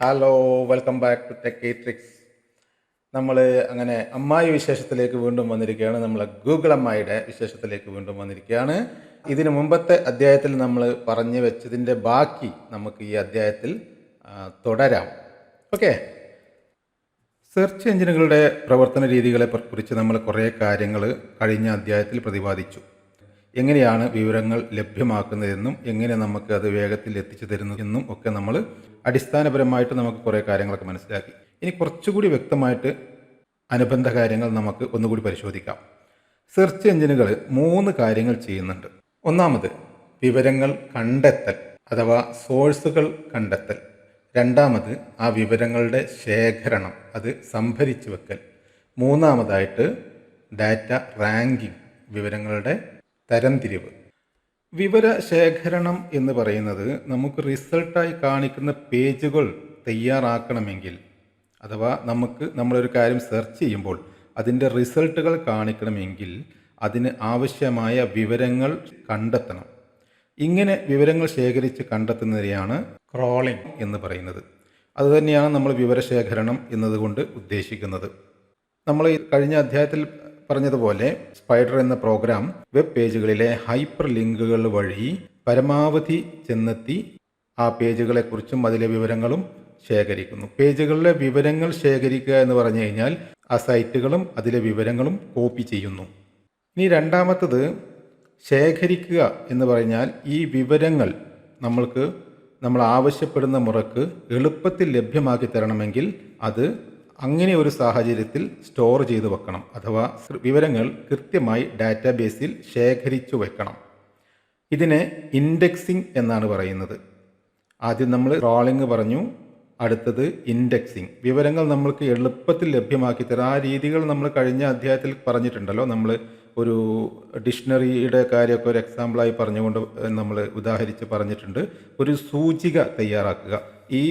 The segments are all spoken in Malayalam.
Hello, welcome back to TechiTrix. നമ്മൾ അങ്ങനെ അമ്മായി വിശേഷത്തിലേക്ക് വീണ്ടും വന്നിരിക്കുകയാണ്. നമ്മൾ ഗൂഗിൾ അമ്മായിയുടെ വിശേഷത്തിലേക്ക് വീണ്ടും വന്നിരിക്കുകയാണ്. ഇതിനു മുമ്പത്തെ അധ്യായത്തിൽ നമ്മൾ പറഞ്ഞു വെച്ചതിൻ്റെ ബാക്കി നമുക്ക് ഈ അധ്യായത്തിൽ തുടരാം. ഓക്കെ, സെർച്ച് എഞ്ചിനുകളുടെ പ്രവർത്തന രീതികളെ കുറിച്ച് നമ്മൾ കുറേ കാര്യങ്ങൾ കഴിഞ്ഞ അധ്യായത്തിൽ പ്രതിപാദിച്ചു. എങ്ങനെയാണ് വിവരങ്ങൾ ലഭ്യമാക്കുന്നതെന്നും എങ്ങനെ നമുക്ക് അത് വേഗത്തിൽ എത്തിച്ചു തരുന്നതെന്നും ഒക്കെ നമ്മൾ അടിസ്ഥാനപരമായിട്ട് നമുക്ക് കുറേ കാര്യങ്ങളൊക്കെ മനസ്സിലാക്കി. ഇനി കുറച്ചുകൂടി വ്യക്തമായിട്ട് അനുബന്ധ കാര്യങ്ങൾ നമുക്ക് ഒന്നുകൂടി പരിശോധിക്കാം. സെർച്ച് എഞ്ചിനുകൾ 3 കാര്യങ്ങൾ ചെയ്യുന്നുണ്ട്. ഒന്നാമത് വിവരങ്ങൾ കണ്ടെത്തൽ അഥവാ സോഴ്സുകൾ കണ്ടെത്തൽ. രണ്ടാമത് ആ വിവരങ്ങളുടെ ശേഖരണം, അത് സംഭരിച്ചു വെക്കൽ. മൂന്നാമതായിട്ട് ഡാറ്റ റാങ്കിങ്, വിവരങ്ങളുടെ തരംതിരിവ്. വിവരശേഖരണം എന്ന് പറയുന്നത് നമുക്ക് റിസൾട്ടായി കാണിക്കുന്ന പേജുകൾ തയ്യാറാക്കണമെങ്കിൽ, അഥവാ നമ്മളൊരു കാര്യം സെർച്ച് ചെയ്യുമ്പോൾ അതിൻ്റെ റിസൾട്ടുകൾ കാണിക്കണമെങ്കിൽ അതിന് ആവശ്യമായ വിവരങ്ങൾ കണ്ടെത്തണം. ഇങ്ങനെ വിവരങ്ങൾ ശേഖരിച്ച് കണ്ടെത്തുന്നതിനെയാണ് ക്രോളിംഗ് എന്ന് പറയുന്നത്. അതുതന്നെയാണ് നമ്മൾ വിവരശേഖരണം എന്നതുകൊണ്ട് ഉദ്ദേശിക്കുന്നത്. നമ്മൾ കഴിഞ്ഞ അധ്യായത്തിൽ പറഞ്ഞതുപോലെ സ്പൈഡർ എന്ന പ്രോഗ്രാം വെബ് പേജുകളിലെ ഹൈപ്പർ ലിങ്കുകൾ വഴി പരമാവധി ചെന്നെത്തി ആ പേജുകളെക്കുറിച്ചും അതിലെ വിവരങ്ങളും ശേഖരിക്കുന്നു. പേജുകളിലെ വിവരങ്ങൾ ശേഖരിക്കുക എന്ന് പറഞ്ഞു കഴിഞ്ഞാൽ ആ സൈറ്റുകളും അതിലെ വിവരങ്ങളും കോപ്പി ചെയ്യുന്നു. ഇനി രണ്ടാമത്തത് ശേഖരിക്കുക എന്ന് പറഞ്ഞാൽ ഈ വിവരങ്ങൾ നമ്മൾ ആവശ്യപ്പെടുന്ന മുറക്ക് എളുപ്പത്തിൽ ലഭ്യമാക്കി തരണമെങ്കിൽ അത് അങ്ങനെ ഒരു സാഹചര്യത്തിൽ സ്റ്റോർ ചെയ്ത് വെക്കണം, അഥവാ വിവരങ്ങൾ കൃത്യമായി ഡാറ്റാബേസിൽ ശേഖരിച്ചു വെക്കണം. ഇതിനെ ഇൻഡെക്സിംഗ് എന്നാണ് പറയുന്നത്. ആദ്യം നമ്മൾ ക്രോളിംഗ് പറഞ്ഞു, അടുത്തത് ഇൻഡെക്സിംഗ്. വിവരങ്ങൾ നമ്മൾക്ക് എളുപ്പത്തിൽ ലഭ്യമാക്കി തരാം. ആ രീതികൾ നമ്മൾ കഴിഞ്ഞ അധ്യായത്തിൽ പറഞ്ഞിട്ടുണ്ടല്ലോ. നമ്മൾ ഒരു ഡിക്ഷണറിയുടെ കാര്യമൊക്കെ ഒരു എക്സാമ്പിളായി പറഞ്ഞുകൊണ്ട് നമ്മൾ ഉദാഹരിച്ച് പറഞ്ഞിട്ടുണ്ട്. ഒരു സൂചിക തയ്യാറാക്കുക. ഈ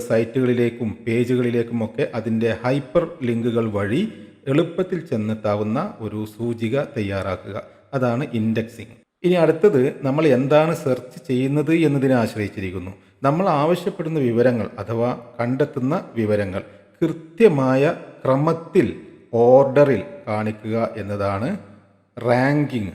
സൈറ്റുകളിലേക്കും പേജുകളിലേക്കുമൊക്കെ അതിൻ്റെ ഹൈപ്പർ ലിങ്കുകൾ വഴി എളുപ്പത്തിൽ ചെന്നെത്താവുന്ന ഒരു സൂചിക തയ്യാറാക്കുക. അതാണ് ഇൻഡെക്സിങ്. ഇനി അടുത്തത് നമ്മൾ എന്താണ് സെർച്ച് ചെയ്യുന്നത് എന്നതിനെ ആശ്രയിച്ചിരിക്കുന്നു. നമ്മൾ ആവശ്യപ്പെടുന്ന വിവരങ്ങൾ അഥവാ കണ്ടെത്തുന്ന വിവരങ്ങൾ കൃത്യമായ ക്രമത്തിൽ ഓർഡറിൽ കാണിക്കുക എന്നതാണ് റാങ്കിങ്.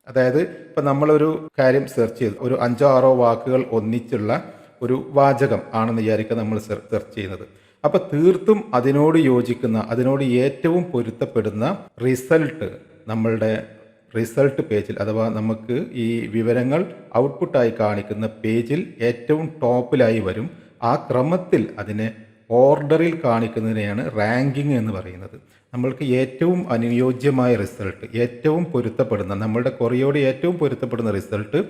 അതായത് ഇപ്പം നമ്മളൊരു കാര്യം സെർച്ച് ചെയ്തു, ഒരു 5-6 വാക്കുകൾ ഒന്നിച്ചുള്ള ഒരു വാചകം ആണെന്ന് വിചാരിക്കുക നമ്മൾ സെർച്ച് ചെയ്യുന്നത്. അപ്പം തീർത്തും അതിനോട് യോജിക്കുന്ന, അതിനോട് ഏറ്റവും പൊരുത്തപ്പെടുന്ന റിസൾട്ട് നമ്മളുടെ റിസൾട്ട് പേജിൽ, അഥവാ നമുക്ക് ഈ വിവരങ്ങൾ ഔട്ട്പുട്ടായി കാണിക്കുന്ന പേജിൽ ഏറ്റവും ടോപ്പിലായി വരും. ആ ക്രമത്തിൽ അതിനെ ഓർഡറിൽ കാണിക്കുന്നതിനെയാണ് റാങ്കിങ് എന്ന് പറയുന്നത്. നമ്മൾക്ക് ഏറ്റവും അനുയോജ്യമായ റിസൾട്ട്, ഏറ്റവും പൊരുത്തപ്പെടുന്ന, നമ്മളുടെ ക്വറിയോട് ഏറ്റവും പൊരുത്തപ്പെടുന്ന റിസൾട്ട്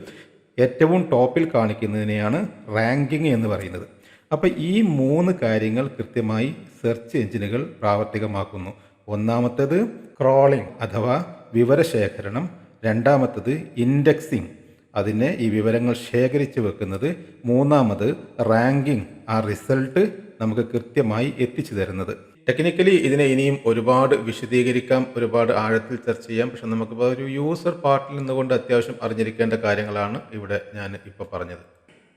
ഏറ്റവും ടോപ്പിൽ കാണിക്കുന്നതിനെയാണ് റാങ്കിങ് എന്ന് പറയുന്നത്. അപ്പോൾ ഈ 3 കാര്യങ്ങൾ കൃത്യമായി സെർച്ച് എഞ്ചിനുകൾ പ്രാവർത്തികമാക്കുന്നു. ഒന്നാമത്തേത് ക്രോളിംഗ് അഥവാ വിവരശേഖരണം, രണ്ടാമത്തത് ഇൻഡെക്സിങ്, അതിനെ ഈ വിവരങ്ങൾ ശേഖരിച്ച് വെക്കുന്നത്, മൂന്നാമത് റാങ്കിങ്, ആ റിസൾട്ട് നമുക്ക് കൃത്യമായി എത്തിച്ചു തരുന്നത്. ടെക്നിക്കലി ഇതിനെ ഇനിയും ഒരുപാട് വിശദീകരിക്കാം, ഒരുപാട് ആഴത്തിൽ ചർച്ച ചെയ്യാം. പക്ഷെ നമുക്കിപ്പോൾ ഒരു യൂസർ പാർട്ടിൽ നിന്നുകൊണ്ട് അത്യാവശ്യം അറിഞ്ഞിരിക്കേണ്ട കാര്യങ്ങളാണ് ഇവിടെ ഞാൻ ഇപ്പോൾ പറഞ്ഞത്.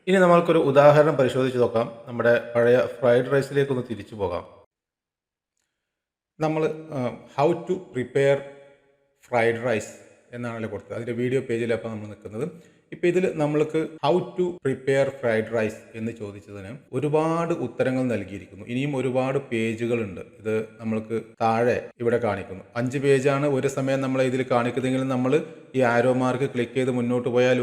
ഇനി നമ്മൾക്കൊരു ഉദാഹരണം പരിശോധിച്ച് നോക്കാം. നമ്മുടെ പഴയ ഫ്രൈഡ് റൈസിലേക്കൊന്ന് തിരിച്ചു പോകാം. നമ്മൾ how to prepare fried rice എന്നാണല്ലോ കൊടുത്തത്. അതിൻ്റെ വീഡിയോ പേജിലാണ് നമ്മൾ നിൽക്കുന്നത്. ഇപ്പോൾ ഇതിൽ നമ്മൾക്ക് how to prepare fried rice എന്ന് ചോദിച്ചതിന് ഒരുപാട് ഉത്തരങ്ങൾ നൽകിയിരിക്കുന്നു. ഇനിയും ഒരുപാട് പേജുകളുണ്ട്. ഇത് നമ്മൾക്ക് താഴെ ഇവിടെ കാണിക്കുന്നു. 5 പേജാണ് ഒരു സമയം നമ്മൾ ഇതിൽ കാണിക്കുന്നതെങ്കിലും നമ്മൾ ഈ ആരോ മാർക്ക് ക്ലിക്ക് ചെയ്ത് മുന്നോട്ട് പോയാൽ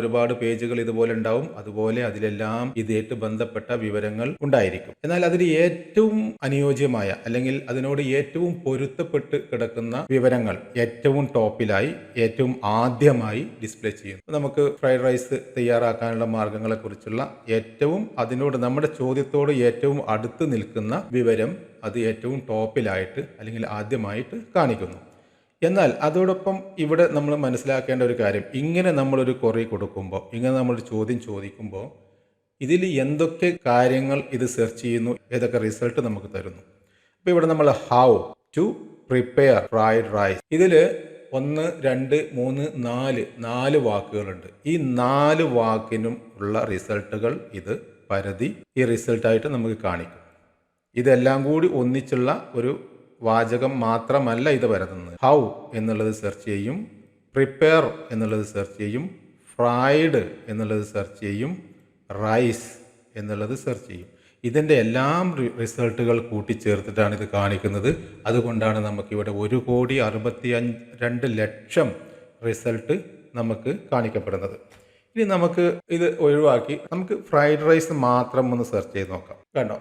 ഒരുപാട് പേജുകൾ ഇതുപോലെ ഉണ്ടാവും. അതുപോലെ അതിലെല്ലാം ഇതായിട്ട് ബന്ധപ്പെട്ട വിവരങ്ങൾ ഉണ്ടായിരിക്കും. എന്നാൽ അതിൽ ഏറ്റവും അനുയോജ്യമായ അല്ലെങ്കിൽ അതിനോട് ഏറ്റവും പൊരുത്തപ്പെട്ട് കിടക്കുന്ന വിവരങ്ങൾ ഏറ്റവും ടോപ്പിലായി ഏറ്റവും ആദ്യമായി ഡിസ്പ്ലേ ചെയ്യുന്നു. നമുക്ക് ഫ്രൈഡ് റൈസ് തയ്യാറാക്കാനുള്ള മാർഗങ്ങളെക്കുറിച്ചുള്ള ഏറ്റവും നമ്മുടെ ചോദ്യത്തോട് ഏറ്റവും അടുത്ത് നിൽക്കുന്ന വിവരം അത് ഏറ്റവും ടോപ്പിലായിട്ട് അല്ലെങ്കിൽ ആദ്യമായിട്ട് കാണിക്കുന്നു. എന്നാൽ അതോടൊപ്പം ഇവിടെ നമ്മൾ മനസ്സിലാക്കേണ്ട ഒരു കാര്യം, ഇങ്ങനെ നമ്മളൊരു ക്വറി കൊടുക്കുമ്പോൾ, ഇങ്ങനെ നമ്മളൊരു ചോദ്യം ചോദിക്കുമ്പോൾ ഇതിൽ എന്തൊക്കെ കാര്യങ്ങൾ ഇത് സെർച്ച് ചെയ്യുന്നു, ഏതൊക്കെ റിസൾട്ട് നമുക്ക് തരുന്നു. അപ്പോൾ ഇവിടെ നമ്മൾ how to prepare fried rice, ഇതിൽ 1, 2, 3, 4 വാക്കുകളുണ്ട്. ഈ 4 വാക്കിനും ഉള്ള റിസൾട്ടുകൾ ഇത് പരിധി ഈ റിസൾട്ടായിട്ട് നമുക്ക് കാണിക്കും. ഇതെല്ലാം കൂടി ഒന്നിച്ചുള്ള ഒരു വാചകം മാത്രമല്ല ഇത് വരുന്നത്. ഹൗ എന്നുള്ളത് സെർച്ച് ചെയ്യും, പ്രിപ്പയർ എന്നുള്ളത് സെർച്ച് ചെയ്യും, ഫ്രൈഡ് എന്നുള്ളത് സെർച്ച് ചെയ്യും, റൈസ് എന്നുള്ളത് സെർച്ച് ചെയ്യും. ഇതിൻ്റെ എല്ലാം റിസൾട്ടുകൾ കൂട്ടിച്ചേർത്തിട്ടാണ് ഇത് കാണിക്കുന്നത്. അതുകൊണ്ടാണ് നമുക്കിവിടെ 1,62,00,000 റിസൾട്ട് നമുക്ക് കാണിക്കപ്പെടുന്നത്. ഇനി നമുക്ക് ഇത് ഒഴിവാക്കി നമുക്ക് ഫ്രൈഡ് റൈസ് മാത്രം ഒന്ന് സെർച്ച് ചെയ്ത് നോക്കാം. കണ്ടോ,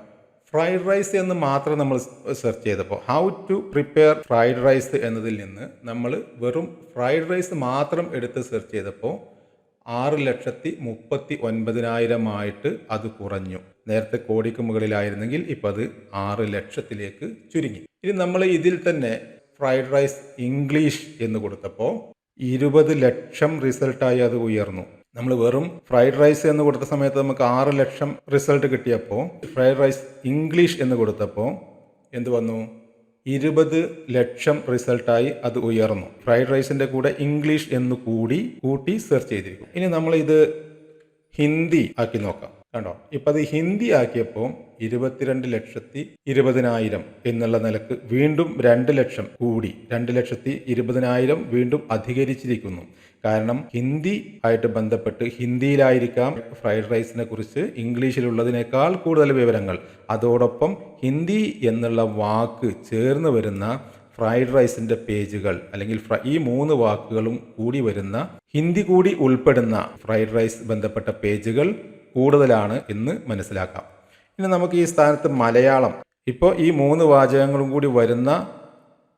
ഫ്രൈഡ് റൈസ് എന്ന് മാത്രം നമ്മൾ സെർച്ച് ചെയ്തപ്പോൾ how to prepare fried rice എന്നതിൽ നിന്ന് നമ്മൾ വെറും ഫ്രൈഡ് റൈസ് മാത്രം എടുത്ത് സെർച്ച് ചെയ്തപ്പോൾ 6,39,000 അത് കുറഞ്ഞു. നേരത്തെ കോടിക്ക് മുകളിലായിരുന്നെങ്കിൽ ഇപ്പോൾ അത് 6 ലക്ഷത്തിലേക്ക് ചുരുങ്ങി. ഇനി നമ്മൾ ഇതിൽ തന്നെ ഫ്രൈഡ് റൈസ് ഇംഗ്ലീഷ് എന്ന് കൊടുത്തപ്പോൾ 20 ലക്ഷം റിസൾട്ടായി അത് ഉയർന്നു. നമ്മൾ വെറും ഫ്രൈഡ് റൈസ് എന്ന് കൊടുത്ത സമയത്ത് നമുക്ക് 6 ലക്ഷം റിസൾട്ട് കിട്ടിയപ്പോൾ ഫ്രൈഡ് റൈസ് ഇംഗ്ലീഷ് എന്ന് കൊടുത്തപ്പോൾ എന്ത് വന്നു? 20 ലക്ഷം റിസൾട്ടായി അത് ഉയർന്നു. ഫ്രൈഡ് റൈസിൻ്റെ കൂടെ ഇംഗ്ലീഷ് എന്ന് കൂട്ടി സെർച്ച് ചെയ്തിരിക്കും. ഇനി നമ്മൾ ഇത് ഹിന്ദി ആക്കി നോക്കാം. കണ്ടോ, ഇപ്പം അത് ഹിന്ദി ആക്കിയപ്പോൾ 22,20,000 എന്നുള്ള നിലക്ക് വീണ്ടും 2 ലക്ഷം കൂടി, 2,20,000 വീണ്ടും അധികരിച്ചിരിക്കുന്നു. കാരണം ഹിന്ദി ആയിട്ട് ബന്ധപ്പെട്ട് ഹിന്ദിയിലായിരിക്കാം ഫ്രൈഡ് റൈസിനെ കുറിച്ച് ഇംഗ്ലീഷിലുള്ളതിനേക്കാൾ കൂടുതൽ വിവരങ്ങൾ. അതോടൊപ്പം ഹിന്ദി എന്നുള്ള വാക്ക് ചേർന്ന് വരുന്ന ഫ്രൈഡ് റൈസിൻ്റെ പേജുകൾ അല്ലെങ്കിൽ ഈ 3 വാക്കുകളും കൂടി വരുന്ന ഹിന്ദി കൂടി ഉൾപ്പെടുന്ന ഫ്രൈഡ് റൈസ് ബന്ധപ്പെട്ട പേജുകൾ കൂടുതലാണ് എന്ന് മനസ്സിലാക്കാം. ഇനി നമുക്ക് ഈ സ്ഥാനത്ത് മലയാളം, ഇപ്പോൾ ഈ 3 വാചകങ്ങളും കൂടി വരുന്ന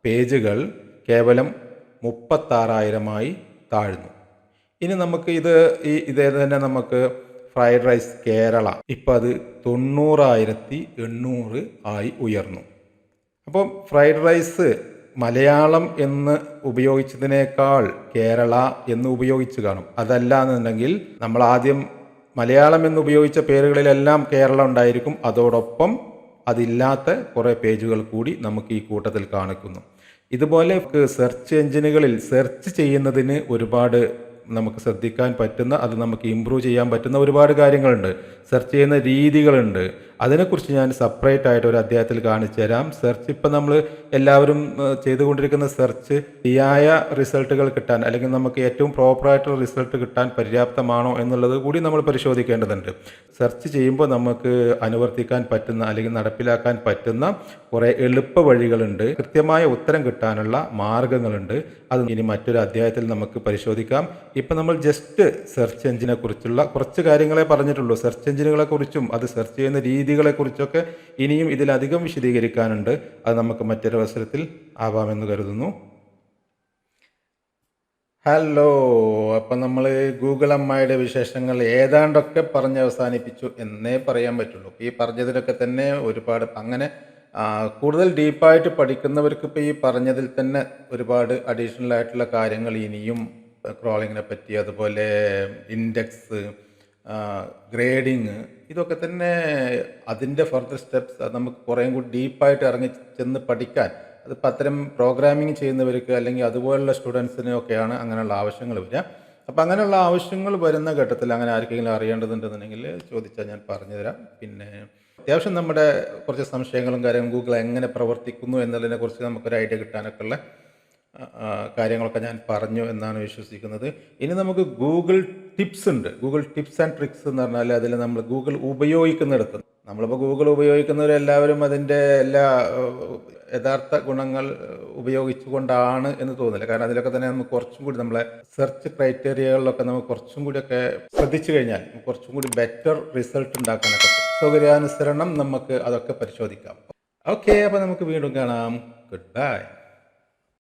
പേജുകൾ കേവലം 36,000 താഴ്ന്നു. ഇനി നമുക്ക് ഇതേ തന്നെ നമുക്ക് ഫ്രൈഡ് റൈസ് കേരള, ഇപ്പോൾ അത് 90,800 ആയി ഉയർന്നു. അപ്പോൾ ഫ്രൈഡ് റൈസ് മലയാളം എന്ന് ഉപയോഗിച്ചതിനേക്കാൾ കേരള എന്ന് ഉപയോഗിച്ച് കാണും. അതല്ല എന്നുണ്ടെങ്കിൽ നമ്മൾ ആദ്യം മലയാളം എന്ന് ഉപയോഗിച്ച പേരുകളിലെല്ലാം കേരളം ഉണ്ടായിരിക്കും. അതോടൊപ്പം അതില്ലാത്ത കുറേ പേജുകൾ കൂടി നമുക്ക് ഈ കൂട്ടത്തിൽ കാണിക്കുന്നു. ഇതുപോലെ സെർച്ച് എഞ്ചിനുകളിൽ സെർച്ച് ചെയ്യുന്നതിന് ഒരുപാട് നമുക്ക് ശ്രദ്ധിക്കാൻ പറ്റുന്ന, അത് നമുക്ക് ഇമ്പ്രൂവ് ചെയ്യാൻ പറ്റുന്ന ഒരുപാട് കാര്യങ്ങളുണ്ട്. സെർച്ച് ചെയ്യുന്ന രീതികളുണ്ട്. അതിനെക്കുറിച്ച് ഞാൻ സെപ്പറേറ്റ് ആയിട്ട് ഒരു അധ്യായത്തിൽ കാണിച്ചു തരാം. സെർച്ച് ഇപ്പം നമ്മൾ എല്ലാവരും ചെയ്തുകൊണ്ടിരിക്കുന്ന സെർച്ച് ശരിയായ റിസൾട്ടുകൾ കിട്ടാൻ അല്ലെങ്കിൽ നമുക്ക് ഏറ്റവും പ്രോപ്പറായിട്ടുള്ള റിസൾട്ട് കിട്ടാൻ പര്യാപ്തമാണോ എന്നുള്ളത് കൂടി നമ്മൾ പരിശോധിക്കേണ്ടതുണ്ട്. സെർച്ച് ചെയ്യുമ്പോൾ നമുക്ക് അനുവർത്തിക്കാൻ പറ്റുന്ന അല്ലെങ്കിൽ നടപ്പിലാക്കാൻ പറ്റുന്ന കുറേ എളുപ്പ വഴികളുണ്ട്. കൃത്യമായ ഉത്തരം കിട്ടാനുള്ള മാർഗങ്ങളുണ്ട്. അത് ഇനി മറ്റൊരു അധ്യായത്തിൽ നമുക്ക് പരിശോധിക്കാം. ഇപ്പം നമ്മൾ ജസ്റ്റ് സെർച്ച് എഞ്ചിനെ കുറിച്ചുള്ള കുറച്ച് കാര്യങ്ങളെ പറഞ്ഞിട്ടുള്ളൂ. സെർച്ച് എഞ്ചിനുകളെ കുറിച്ചും അത് സെർച്ച് ചെയ്യുന്ന രീതികളെക്കുറിച്ചൊക്കെ ഇനിയും ഇതിലധികം വിശദീകരിക്കാനുണ്ട്. അത് നമുക്ക് മറ്റൊരു അവസരത്തിൽ ആവാമെന്ന് കരുതുന്നു. ഹലോ, അപ്പം നമ്മൾ ഗൂഗിൾ അമ്മായിയുടെ വിശേഷങ്ങൾ ഏതാണ്ടൊക്കെ പറഞ്ഞ് അവസാനിപ്പിച്ചു എന്നേ പറയാൻ പറ്റുള്ളൂ. ഈ പറഞ്ഞതിലൊക്കെ തന്നെ ഒരുപാട് അങ്ങനെ കൂടുതൽ ഡീപ്പായിട്ട് പഠിക്കുന്നവർക്ക് ഇപ്പോൾ ഈ പറഞ്ഞതിൽ തന്നെ ഒരുപാട് അഡീഷണൽ ആയിട്ടുള്ള കാര്യങ്ങൾ ഇനിയും ക്രോളിങ്ങിനെ പറ്റി, അതുപോലെ ഇൻഡെക്സ്, ഗ്രേഡിങ്, ഇതൊക്കെ തന്നെ അതിൻ്റെ ഫർദർ സ്റ്റെപ്സ് നമുക്ക് കുറേയും കൂടി ഡീപ്പായിട്ട് ഇറങ്ങി ചെന്ന് പഠിക്കാൻ, അതിപ്പോൾ അത്തരം പ്രോഗ്രാമിങ് ചെയ്യുന്നവർക്ക് അല്ലെങ്കിൽ അതുപോലുള്ള സ്റ്റുഡൻസിനൊക്കെയാണ് അങ്ങനെയുള്ള ആവശ്യങ്ങൾ വരിക. അപ്പോൾ അങ്ങനെയുള്ള ആവശ്യങ്ങൾ വരുന്ന ഘട്ടത്തിൽ അങ്ങനെ ആർക്കെങ്കിലും അറിയേണ്ടതുണ്ടെന്നുണ്ടെങ്കിൽ ചോദിച്ചാൽ ഞാൻ പറഞ്ഞുതരാം. പിന്നെ അത്യാവശ്യം നമ്മുടെ കുറച്ച് സംശയങ്ങളും കാര്യങ്ങളും ഗൂഗിൾ എങ്ങനെ പ്രവർത്തിക്കുന്നു എന്നതിനെക്കുറിച്ച് നമുക്കൊരു ഐഡിയ കിട്ടാനൊക്കെ ഉള്ള കാര്യങ്ങളൊക്കെ ഞാൻ പറഞ്ഞു എന്നാണ് വിശ്വസിക്കുന്നത്. ഇനി നമുക്ക് ഗൂഗിൾ ടിപ്സ് ഉണ്ട്. ഗൂഗിൾ ടിപ്സ് ആൻഡ് ട്രിക്സ് എന്ന് പറഞ്ഞാൽ അതിൽ നമ്മൾ ഗൂഗിൾ ഉപയോഗിക്കുന്നിടത്ത്, നമ്മളിപ്പോൾ ഗൂഗിൾ ഉപയോഗിക്കുന്നവരെല്ലാവരും അതിൻ്റെ എല്ലാ യഥാർത്ഥ ഗുണങ്ങൾ ഉപയോഗിച്ചുകൊണ്ടാണ് എന്ന് തോന്നില്ല. കാരണം അതിലൊക്കെ തന്നെ നമുക്ക് കുറച്ചും കൂടി നമ്മളെ സെർച്ച് ക്രൈറ്റീരിയകളിലൊക്കെ നമുക്ക് കുറച്ചും കൂടിയൊക്കെ ശ്രദ്ധിച്ചു കഴിഞ്ഞാൽ കുറച്ചും കൂടി ബെറ്റർ റിസൾട്ട് ഉണ്ടാക്കാനൊക്കെ സൗകര്യാനുസരണം നമുക്ക് അതൊക്കെ പരിശോധിക്കാം. ഓക്കെ, അപ്പോൾ നമുക്ക് വീണ്ടും കാണാം. Good bye.